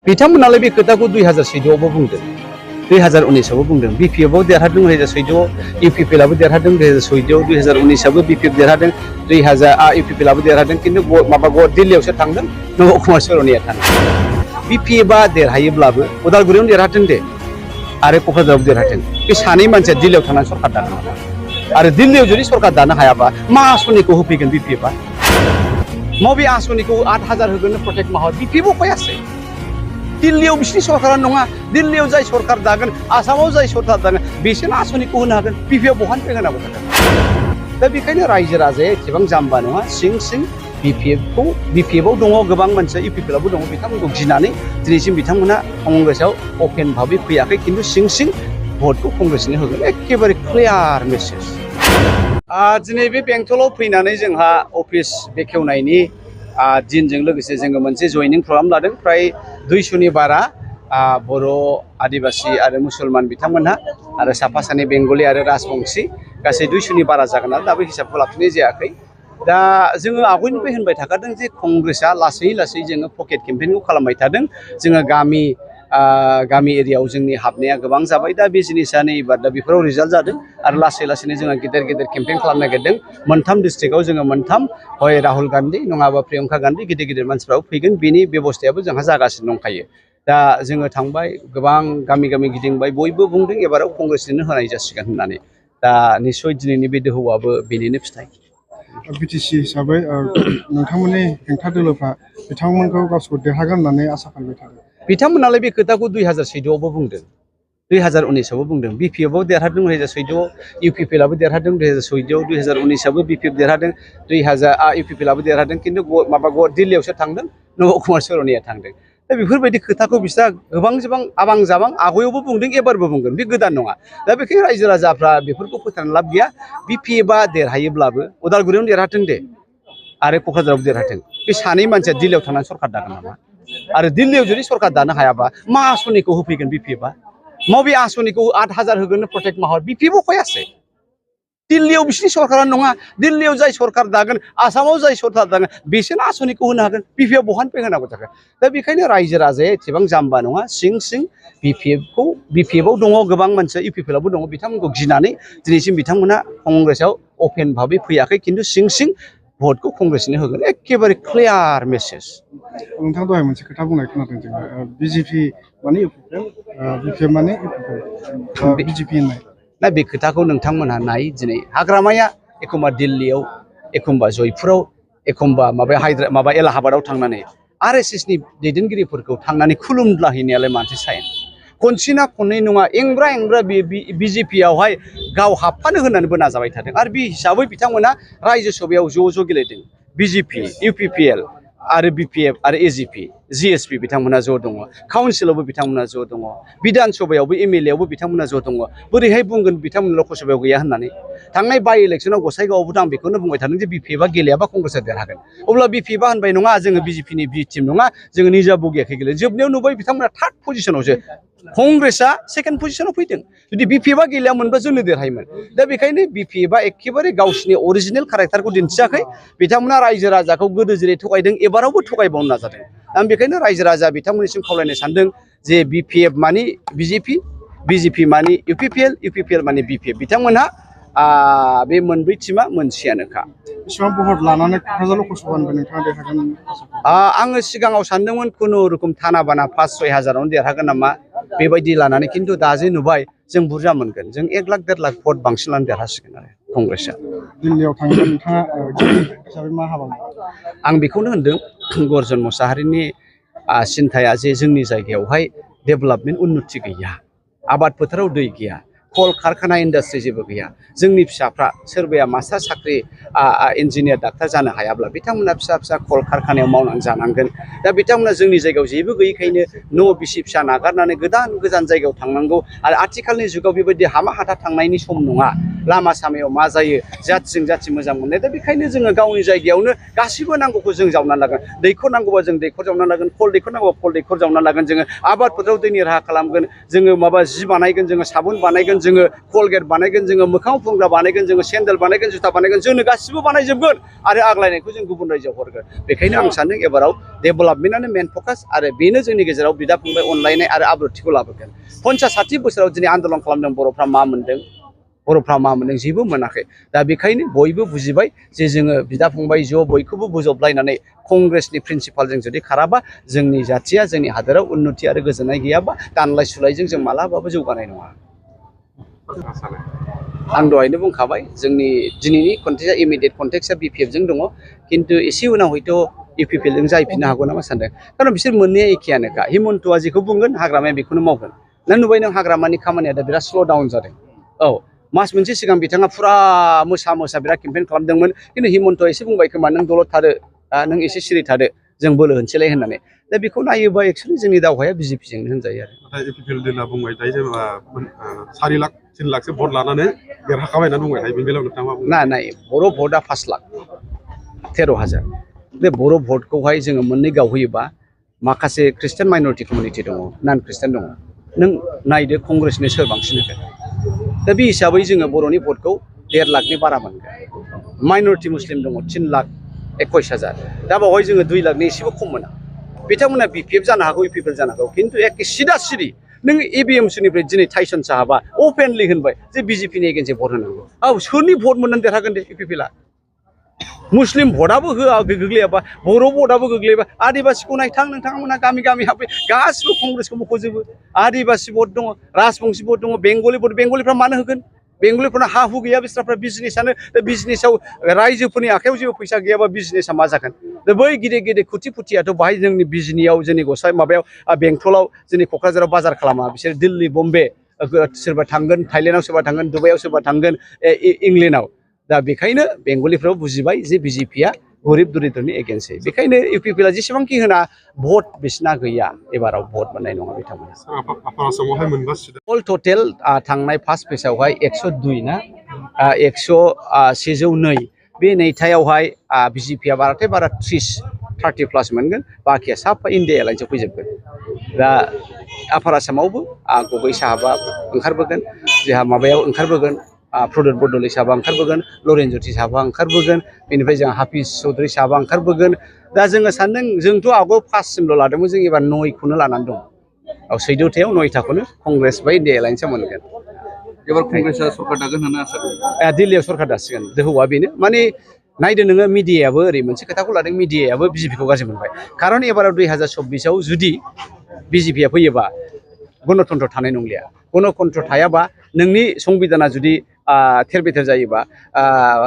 बिथांमोनालाय बे खोथाखौ 2014आवबो बुंदों 2019आवबो बुंदों बिपिएफआव देरहादों 2014आव इउपिपिएलआबो देरहादों 2014आव 2019आवबो बिपिएफ देरहादों 2000 इउपिपिएलआबो देरहादों किन्तु माबा दिल्लीयावसो थांदों नब कुमार सरनिया थांदों बिपिएफआ देरहायोब्लाबो उदालगुरियावनो देरहादों दे आरो क'क्राझारावबो देरहादों बे सानै मानसिया दिल्लीयाव थांनानै सरकार दानो आरो दिल्लीयाव जुदि सरकार दानो हायाबा मा आसनिखौ होफैगोन बिपिएफआ मबे आसनिखौ 8000 होगोन प्रत्येक माहाव बिपिएफआव फैयासै दिल्लीयाव बिसिनि सरकारा नङा दिल्लीयाव जाय सरकार दागोन आसामाव जाय सरकार दागोन बिसोरनो आसनिखौ होनो हागोन बिपिएफ बहानिफ्राय होनांगौ थागोन दा बेखायनो रायजो राजाया एसेबां जाम्बा नङा सिं सिं बिपिएफआव दङ गोबां मानसिया इउपिपिएलआवबो दङ बिथांमोनखौ गिनानै दिनैसिम बिथांमोना कंग्रेसआव अपेन भाबै फैयाखै खिन्थु सिं सिं भटखौ कंग्रेसनो होगोन एखेबारे क्लियार मेसेज दिनै बे बेंटलाव फैनानै जोंहा अफिस बेखेवनायनि दिनजों लोगोसे जोङो मोनसे जयनिं प्रग्राम लादों फ्राय 200नि बारा बर' आदिबासि आरो मुसलमान बिथांमोनहा आरो साफा सानै बेंगलि आरो राजबंशी गासै 200नि बारा जागोन आरो दाबो हिसाबखौ लाफिननाय जायाखै दा जोङो आवगायनिफ्राय होनबाय थाखादों जे कंग्रेसआ लासै लासै जोङो पकेट केम्पेइनखौ खालामबाय थादों जोङो गामि एरियायाव जोंनि हाबनाया गोबां जाबाय दा बे जिनिसा एबार दा बेफोराव रिजाल्ट जादों आरो लासै लासैनो जोङो गेदेर गेदेर केम्पेइन खालामनो नागिरदों मोनथाम डिस्ट्रिक्टआव जोङो मोनथाम हय राहुल गान्धी नङाबा प्रियंका गान्धी गिदिर गिदिर मानसिफ्राबो फैगोन बेनि बेबस्थायाबो जोंहा जागासिनो दंखायो दा जोङो थांबाय गोबां गामि गामि गिदिंबाय बयबो बुंदों एबाराव कंग्रेसनो होनाय जासिगोन होननानै दा निस्सय दिनैनि बे दोहौआबो बेनिनो फिथाइ बिटिसि हिसाबै नोंथांमोननि हेंथा दोलोफ्रा बिथांमोनखौ गावसोरखौ देरहागोन होननानै आसा खालामबाय थादों बिथांमोनालाय बे खोथाखौ 2014आवबो बुंदों 2019आवबो बुंदों बिपिएफआव देरहादों 2014आव इउपिपिएलआबो देरहादों 2014आव 2019आवबो बिपिएफ देरहादों 2000 इउपिपिएलआबो देरहादों किन्तु दिल्लीयावसो थांदों नब कुमार सरनिया थांदों दा बेफोरबायदि खोथाखौ बिस्रा गोबां आबां जाबां आगयावबो बुंदों एबारबो बुंगोन बे गोदान नङा दा बेखायनो रायजो राजाफ्रा बेफोरखौ फोथायनानै लाब गैया बिपिएफआ देरहायोब्लाबो उदालगुरियावनो देरहादों दे आरो क'क्राझारावबो देरहादों बे सानै मानसिया दिल्लीयाव थांनानै सरकार दागोन नामा आरो दिल्लीयाव जुदि सरकार दानो हायाबा मा आसनिखौ होफैगोन बिपिएफआ मबे आसनिखौ 8000 होगोन प्रत्येक माहाव बिपिएफआव फैयासै दिल्लीयाव बिसिनि सरकारा नङा दिल्लीयाव जाय सरकार दागोन आसामाव जाय सरकार दागोन बिसोरनो आसनिखौ होनो हागोन बिपिएफ बहानिफ्राय होनांगौ थागोन दा बेखायनो रायजो राजाया एसेबां जाम्बा नङा सिं सिं बिपिएफआव दङ गोबां मानसिया इउपिपिएलआवबो दङ बिथांमोनखौ गिनानै दिनैसिम बिथांमोना कंग्रेसआव अपेन भाबै फैयाखै खिन्थु सिं सिं भटखौ कंग्रेसनो होगोन एखेबारे क्लियार मेसेज नोंथाङा दहाय मोनसे खोथा बुंनाय खोनादों जोङो बिजेपि माने इउपिपिएल बिपिएफ माने इउपिपिएल बिजेपि होननाय दा बे खोथाखौ नोंथांमोनहा नाय दिनै हाग्रामाया एखमबा दिल्लीयाव एखमबा जयपुराव एखमबा माबा एलाहाबादाव थांनानै आरएसएसनि दैदेनगिरिफोरखौ थांनानै खुलुमलाहैनायालाय मानसि साइन खनसेना खननै नङा एंग्रा बिजेपियावहाय गाव हाबफानो होननानैबो नाजाबाय थादों आरो बे हिसाबै बिथांमोना रायजो सभायाव ज' गेलेदों बिजेपि इउपिपिएल आरो बिपिएफ आरो एजिपि जिएसपि बिथांमोना ज' दङ काउन्सिलावबो बिथांमोना ज' दङ बिधान सभायावबो एमएलएआवबो बिथांमोना ज' दङ बोरैहाय बुंगोन बिथांमोना लकसभायाव गैया होननानै थांनाय बाइ इलेक्सनाव गसाइगावआवबो आं बेखौनो बुंबाय थादों जे बिपिएफआ गेलेयाबा कंग्रेसआ देरहागोन अब्ला बिपिएफआ होनबाय नङा जोङो बिजेपिनि बि टिम नङा जोङो निजा बगियाखै गेलेयो जोबनायाव नुबाय बिथांमोना थार्ड पजिशनावसो कंग्रेसआ सेकेन्ड पजिशनाव फैदों जुदि बिपिएफआ गेलेयामोनबा जोंनो देरहायोमोन दा बेखायनो बिपिएफआ एखेबारे गावसिनि अरिजिनेल कारेक्टारखौ दिन्थियाखै बिथांमोना रायजो राजाखौ गोदो जेरै थगायदों एबारावबो थगायबावनो नाजादों आं बेखायनो रायजो राजा बिथांमोननिसिम खावलायनो सानदों जे बिपिएफ मानि बिजेपि मानि इउपिपिएल मानि बिपिएफ बिथांमोनहा बे मोनब्रै टिमा मोनसेयानोखा बेसेबां भट लानानै क'क्राझार लकसभानिफ्राय नोंथाङा देरहागोन आङो सिगाङाव सानदोंमोन खुनुरुखुम थाना बाना 5-6 हाजारावनो देरहागोन नामा बेबायदि लानानै खिन्थु दा जे नुबाय जों बुरजा मोनगोन जों 1 लाख 1.5 लाख भट बांसिन लानानै देरहासिगोन आरो कंग्रेसआ दिल्लीयाव थाङोबा नोंथाङा हिसाबै मा हाबा आं बेखौनो होनदों गर्जन मुसाहारिनि सिन्थाया जे जोंनि जायगायावहाय डेभेलपमेन्ट उन्नति गैया आबाद फोथाराव दै गैया कल कारखाना इन्डास्ट्रि जेबो गैया जोंनि फिसाफ्रा सोरबाया मास्टार साख्रि इन्जिनियार डाक्टार जानो हायाब्ला बिथांमोना फिसा कल कारखानायाव मावनानै जानांगोन दा बिथांमोना जोंनि जायगायाव जेबो गैयैखायनो न' बिसि फिसा नागारनानै गोजान जायगायाव थांनांगौ आरो आथिखालनि जुगाव बेबायदि हामा हाथा थांनायनि सम नङा लामा सामायाव मा जायो जाथिजों जाथि मोजां मोननाय दा बेखायनो जोङो गावनि जायगायावनो गासिबो नांगौखौ जों जावना लागोन दैखर नांगौबा जों दैखर जावना लागोन खल दैखर नांगौबा खल दैखर जावना लागोन जोङो आबाद फोथाराव दैनि राहा खालामगोन जोङो माबा जि बानायगोन जोङो साबुन बानायगोन जोङो कलगेट बानायगोन जोङो मोखाङाव फुनग्रा बानायगोन जोङो सेन्देल बानायगोन जुथा बानायगोन जोंनो गासिबो बानायजोबगोन आरो आग्लायनायखौ जों गुबुन रायजोआव हरगोन बेखायनो आं सानो एबाराव डेभेलपमेन्टआनो मेन फकास आरो बेनो जोंनि गेजेराव बिदा फंबाय अनलायनाय आरो आब्रुथिखौ लाबोगोन 50-60 बोसोराव दिनै आन्दलन खालामदों बर'फ्रा मा मोनदों बर'फ्रा मा मोनदों जेबो मोनाखै दा बेखायनो बयबो बुजिबाय जे जोङो बिदा फंबाय ज' बयखौबो बोजबलायनानै कंग्रेसनि प्रिन्सिपालजों जुदि खाराबा जोंनि जाथिया जोंनि हादोराव उन्नति आरो गोजोननाय गैयाबा दानलाय सुलायजों जों मालाबाबो जौगानाय नङा आं दहायनो बुंखाबाय जोंनि दिनैनि कन्टेक्सआ इमिडियेट कन्टेक्सआ बिपिएफजों दङ खिन्थु एसे उनाव हयथ' इउपिपिएलजों जाहैफिननो हागौ नामा सानदों खारन बिसोर मोननैया एखेयानोखा हिमन्तआ जेखौ बुंगोन हाग्रामाया बेखौनो मावगोन नों नुबाय नों हाग्रामानि खामानिया दा बिराद स्ल' डाउन जादों औ मास मोनसे सिगां बिथाङा फुरा मोसा बिराद केम्पेइन खालामदोंमोन खिन्थु हिमन्तआ एसे बुंबाय खोमा नों दलद थादो नों एसे सिरि थादो जों बोलो होनसैलाय होननानै दा बेखौ नायोबा एक्सुवेलि जोंनि दावहाया बिजेपिजोंनो होनजायो आरो नाथाय इउपिपिएल दिना बुंबाय थायो जेनेबा 4 लाख 3 लाखसो भट लानानै देरहाखाबाय होनना बुंबाय थायो बेनि बेलायाव नोंथाङा मा बुङो नाय बर' भटआ 5 लाख 13,000 बे बर' भटखौहाय जोङो मोननै गावहोयोबा माखासे ख्रिस्टान माइनरिटि कमिउनिटि दङ नन ख्रिस्टान दङ नों नायदो कंग्रेसनि सोर बांसिन होगोन दा बे हिसाबै जोङो बर'नि भटखौ 1.5 लाखनि बारा मोनगोन माइनरिटि मुस्लिम दङ 3 लाख 21,000 दा बावहाय जोङो 2 लाखनि एसेबो खम मोना बिथांमोना बिपिएफ जानो हागौ इउपिपिएल जानो हागौ खिन्थु एखे सिदा सिरि नों एबिएमसिनिफ्राय दिनै टाइसन साहाबा अपेनलि होनबाय जे बिजेपिनि एगेन्स्टै भट होनांगौ औ सोरनि भट मोननानै देरहागोन दे इउपिपिएलआ मुस्लिम भटआबो होआ गोग्लैयाबा बर' भटआबो गोग्लैयाबा आदिबासिखौ नायथां नोंथांमोना गामि हाबे गासिबो कंग्रेसखौ मख'जोबो आदिबासि भट दङ राजबंसि भट दङ बेंगलि भट बेंगलिफ्रा मानो होगोन बेंगलिफोरना हा हु गैया बिस्राफ्रा बिजनेसानो बिजनेसाव रायजोफोरनि आखायाव जेबो फैसा गैयाबा बिजनेसा मा जागोन दा बै गिदिर खुथियाथ' बाहाय जोंनि बिजनियाव जोंनि गसाइ माबायाव बेंथलाव जोंनि क'क्राझाराव बाजार खालामा बिसोर दिल्ली बम्बे सोरबा थांगोन थाइलेण्डआव सोरबा थांगोन दुबाइआव सोरबा थांगोन इंलेण्डआव दा बेखायनो बेंगलिफ्राबो बुजिबाय जे बिजेपिया गरिब दरिद्रनि एगेन्स्टै बेखायनो इउपिपिएलआ जेसेबांखि होना भट बिसिना गैया एबाराव भट मोननाय नङा बिथांमोना अल टटेल थांनाय फार्स्ट फेजआवहाय 102 ना 102 बे नैथायावहाय बिजेपिया बाराथाय बारा 30 प्लास मोनगोन बाखिया साफा इन्डिया एलायन्सआव फैजोबगोन दा आफार आसामावबो गगै साहाबा ओंखारबोगोन जोंहा माबायाव ओंखारबोगोन प्रदुत बरदलै साहाबा ओंखारबोगोन लरेन ज्योति साहाबा ओंखारबोगोन बेनिफ्राय जोंहा हाफिज चौधुरी साहाबा ओंखारबोगोन दा जोङो सानदों जोंथ' आगोल 5सिमल' लादोंमोन जों एबार 9खौनो लानानै दं 14थायाव 9थाखौनो कंग्रेस बा इन्डिया एलायन्सआ मोनगोन एबार कंग्रेसआ सरकार दागोन होनना आसा दिल्लीयाव सरकार दासिगोन दोहौआ बेनो माने नायदो नोङो मिडियायाबो ओरै मोनसे खोथाखौ लादों मिडियायाबो बिजेपिखौ गाज्रि मोनबाय खारन एबाराव 2024आव जुदि बिजेपिया फैयोबा गणतन्त्र थानाय नंलिया गणतन्त्र थायाबा नोंनि संबिधाना जुदि थेर बेथेर जायोबा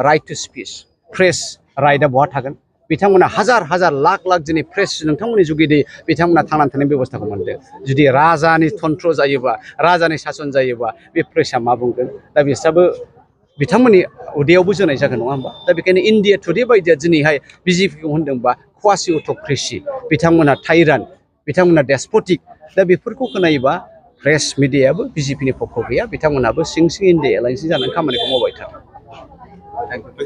राइट टु स्पिच प्रेस राइटआ बहा थागोन बिथांमोना हाजार लाख दिनै प्रेस नोंथांमोननि जुगिदि बिथांमोना थांनानै थानायनि बेबस्थाखौ मोनदों जुदि राजानि तन्त्र जायोबा राजानि सासन जायोबा बे प्रेसआ मा बुंगोन दा बिसोराबो बिथांमोननि उदैयावबो जोनाय जागोन नङा होमबा दा बेखायनो इन्डिया टुडे बायदिया दिनैहाय बिजेपिखौ होनदोंबा क्वासि अट'क्रेसि बिथांमोना टाइरान बिथांमोना डेस्पटिक दा बेफोरखौ खोनायोबा प्रेस मिडियायाबो बिजेपिनि पक्ष गैया बिथांमोनाबो सिं इन्डिया एलायन्स जानानै खामानिखौ मावबाय थादों